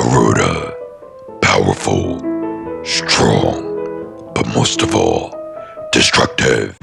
Garuda. Powerful, strong, but most of all, destructive.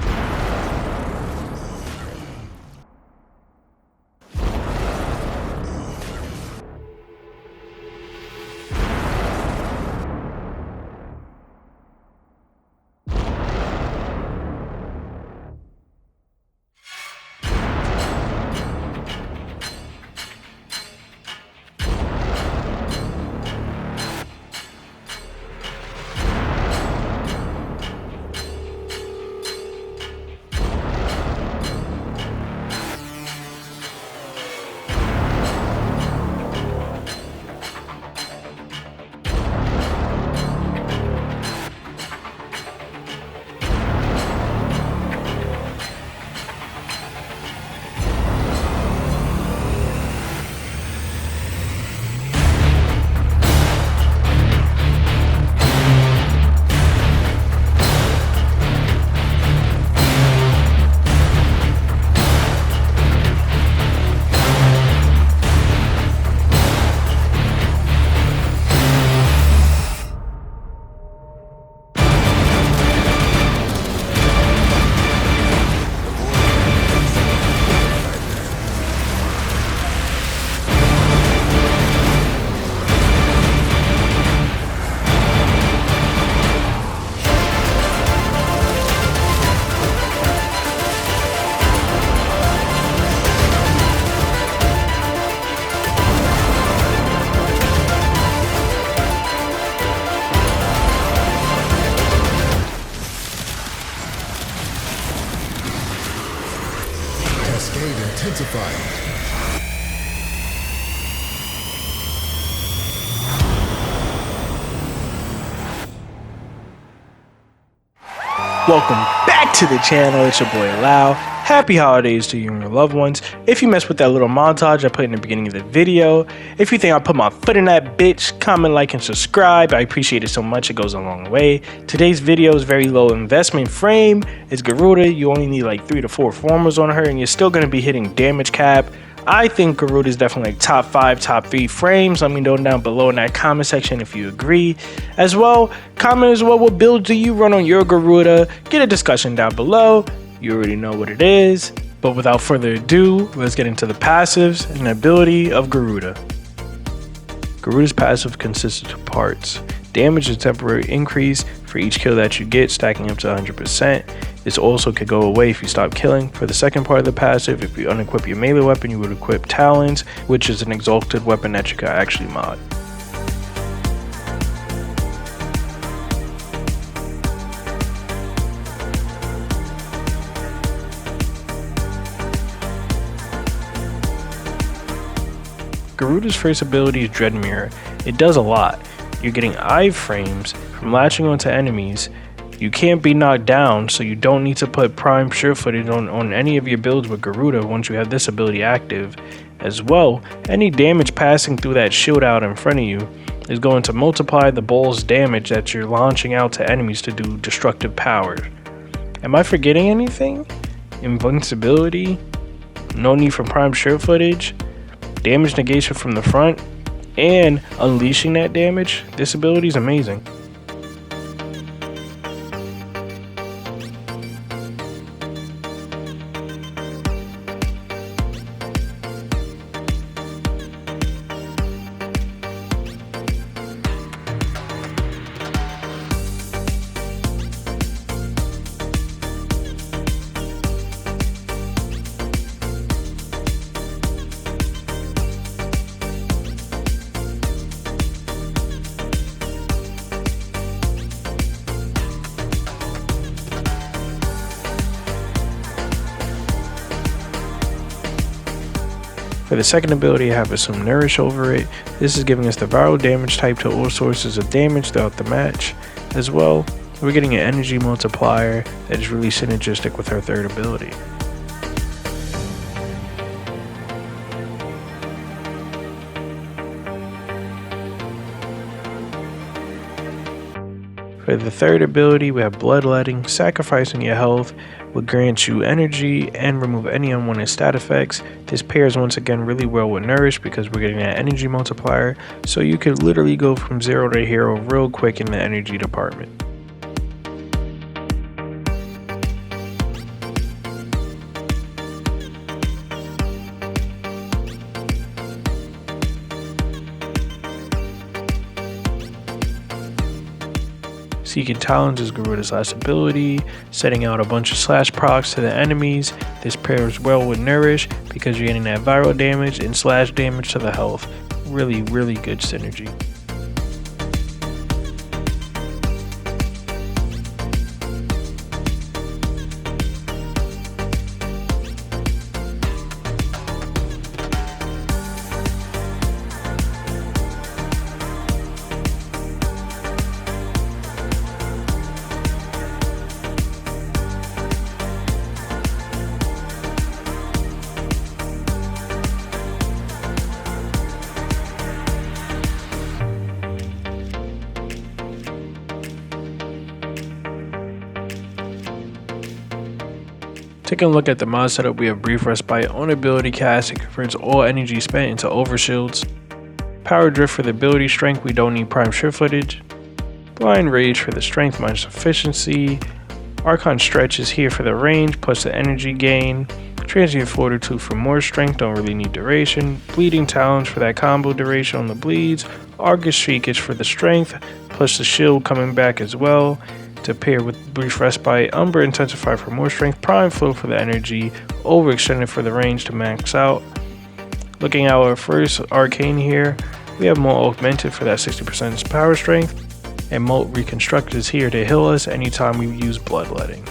Intensified. Welcome back to the channel. It's your boy Lau. Happy holidays to you and your loved ones. If you messed with that little montage I put in the beginning of the video, if you think I put my foot in that bitch, comment, like, and subscribe. I appreciate it so much. It goes a long way. Today's video is very low investment frame. It's Garuda. You only need like 3 to 4 formers on her and you're still going to be hitting damage cap. I think Garuda is definitely like top 5, top 3 frames. Let me know down below in that comment section if you agree. As well, comment as well what builds do you run on your Garuda. Get a discussion down below. You already know what it is. But without further ado, let's get into the passives and ability of Garuda. Garuda's passive consists of 2 parts. Damage is temporary increase for each kill that you get, stacking up to 100%. This also could go away if you stop killing. For the second part of the passive, if you unequip your melee weapon, you would equip Talons, which is an exalted weapon that you can actually mod. Garuda's first ability is Dread Mirror. It does a lot. You're getting eye frames from latching onto enemies. You can't be knocked down, so you don't need to put prime sure footage on any of your builds with Garuda once you have this ability active. As well, any damage passing through that shield out in front of you is going to multiply the ball's damage that you're launching out to enemies to do destructive powers. Am I forgetting anything? Invincibility? No need for prime sure footage? Damage negation from the front? And unleashing that damage? This ability is amazing. For the second ability, I have Assume Nourish over it. This is giving us the viral damage type to all sources of damage throughout the match. As well, we're getting an energy multiplier that is really synergistic with her third ability. For the third ability, we have Bloodletting. Sacrificing your health will grant you energy and remove any unwanted stat effects. This pairs once again really well with Nourish because we're getting that energy multiplier, so you could literally go from 0 to hero real quick in the energy department. Seeking Talons is Garuda's last ability, setting out a bunch of slash procs to the enemies. This pairs well with Nourish because you're getting that viral damage and slash damage to the health. Really good synergy. Taking a look at the mod setup, we have Brief Respite on ability cast. It converts all energy spent into overshields. Power Drift for the ability strength, we don't need prime shift footage. Blind Rage for the strength minus efficiency. Archon Stretch is here for the range plus the energy gain. Transient Fortitude for more strength, don't really need duration. Bleeding Talons for that combo duration on the bleeds. Argus Shriekage for the strength plus the shield coming back as well to pair with Brief Respite. Umbra Intensify for more strength. Prime Flow for the energy. Overextended for the range to max out. Looking at our first arcane here, we have Molt Augmented for that 60% power strength, and Molt Reconstructed is here to heal us anytime we use Bloodletting.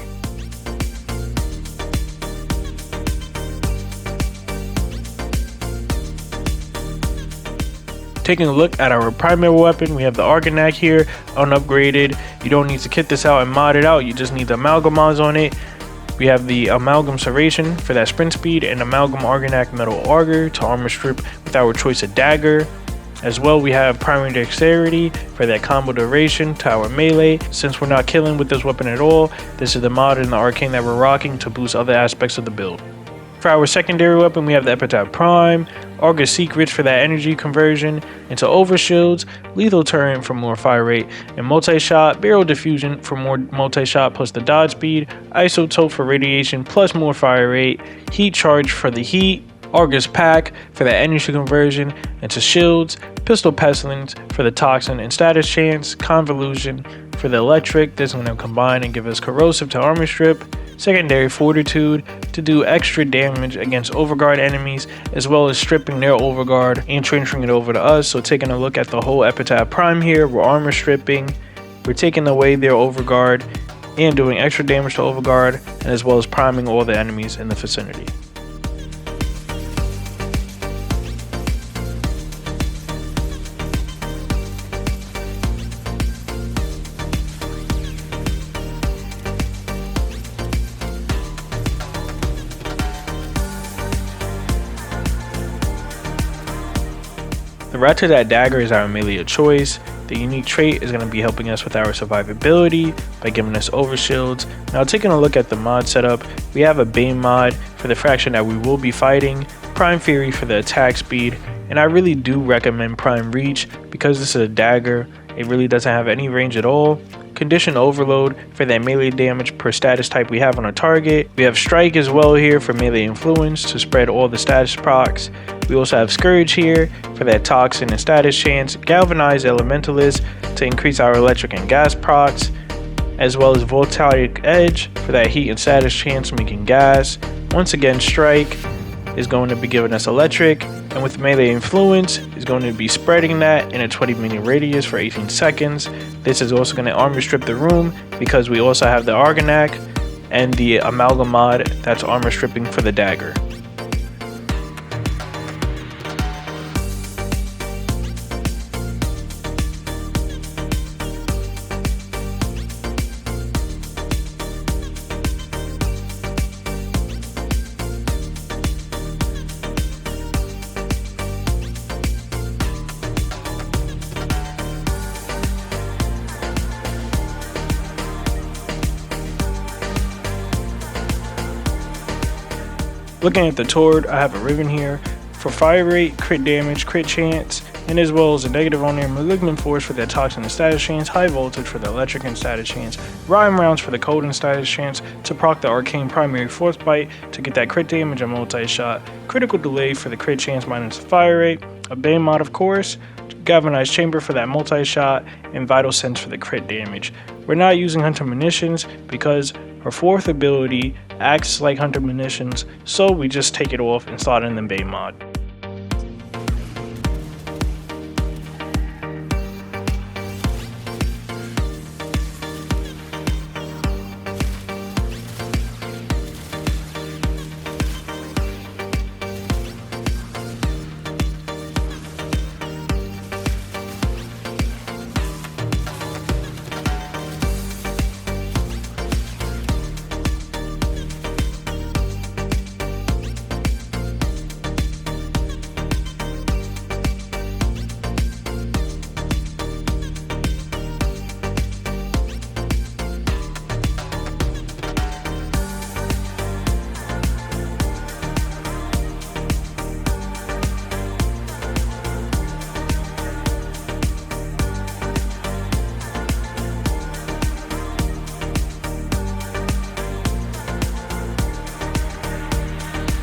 Taking a look at our primary weapon, we have the Argonac here, unupgraded. You don't need to kit this out and mod it out, you just need the Amalgam mods on it. We have the Amalgam Serration for that sprint speed, and Amalgam Argonac Metal Auger to armor strip with our choice of dagger. As well, we have Primary Dexterity for that combo duration to our melee. Since we're not killing with this weapon at all, this is the mod in the arcane that we're rocking to boost other aspects of the build. For our secondary weapon, we have the Epitaph Prime, Argus Secrets for that energy conversion into overshields, Lethal Turn for more fire rate and multi-shot, Barrel Diffusion for more multi-shot plus the dodge speed, Isotope for radiation plus more fire rate, Heat Charge for the heat, Argus Pack for that energy conversion into shields, Pistol Pestilence for the toxin and status chance, Convolution for the electric. This is going to combine and give us corrosive to armor strip, Secondary Fortitude to do extra damage against overguard enemies, as well as stripping their overguard and transferring it over to us. So taking a look at the whole Epitaph Prime here, we're armor stripping, we're taking away their overguard and doing extra damage to overguard, and as well as priming all the enemies in the vicinity. The route to that dagger is our melee of choice. The unique trait is going to be helping us with our survivability by giving us overshields. Now taking a look at the mod setup, we have a Bane mod for the faction that we will be fighting, Prime Fury for the attack speed, and I really do recommend Prime Reach because this is a dagger. It really doesn't have any range at all. Condition Overload for that melee damage per status type we have on a target. We have Strike as well here for melee influence to spread all the status procs. We also have Scourge here for that toxin and status chance. Galvanize Elementalist to increase our electric and gas procs, as well as Voltaic Edge for that heat and status chance making gas. Once again, Strike is going to be giving us electric, and with melee influence is going to be spreading that in a 20-minute radius for 18 seconds. This is also going to armor strip the room because we also have the Argonac and the Amalgam mod that's armor stripping for the dagger. Looking at the Torid, I have a ribbon here for fire rate, crit damage, crit chance, and as well as a negative on their malignant force for their toxin and status chance, high voltage for the electric and status chance, rhyme rounds for the cold and status chance, to proc the arcane primary force bite to get that crit damage and multi-shot, critical delay for the crit chance minus the fire rate, a bane mod of course, galvanized chamber for that multi-shot, and vital sense for the crit damage. We're not using hunter munitions because her fourth ability acts like hunter munitions, so we just take it off and slot in the bane mod.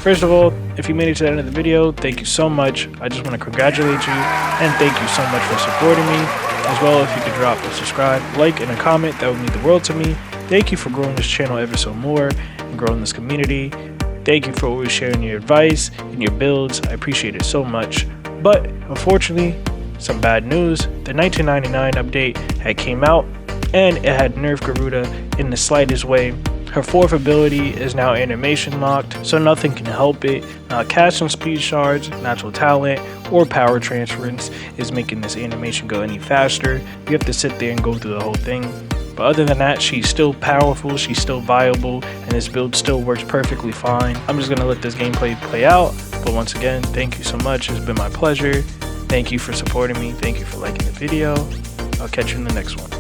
First of all, if you made it to the end of the video, thank you so much. I just want to congratulate you and thank you so much for supporting me. As well, if you could drop a subscribe, like, and a comment, that would mean the world to me. Thank you for growing this channel ever so more and growing this community. Thank you for always sharing your advice and your builds. I appreciate it so much. But unfortunately, some bad news. The 1999 update had came out and it had nerfed Garuda in the slightest way. Her fourth ability is now animation locked, so nothing can help it. Not casting speed shards, natural talent, or power transference is making this animation go any faster. You have to sit there and go through the whole thing. But other than that, she's still powerful, she's still viable, and this build still works perfectly fine. I'm just gonna let this gameplay play out. But once again, thank you so much. It's been my pleasure. Thank you for supporting me. Thank you for liking the video. I'll catch you in the next one.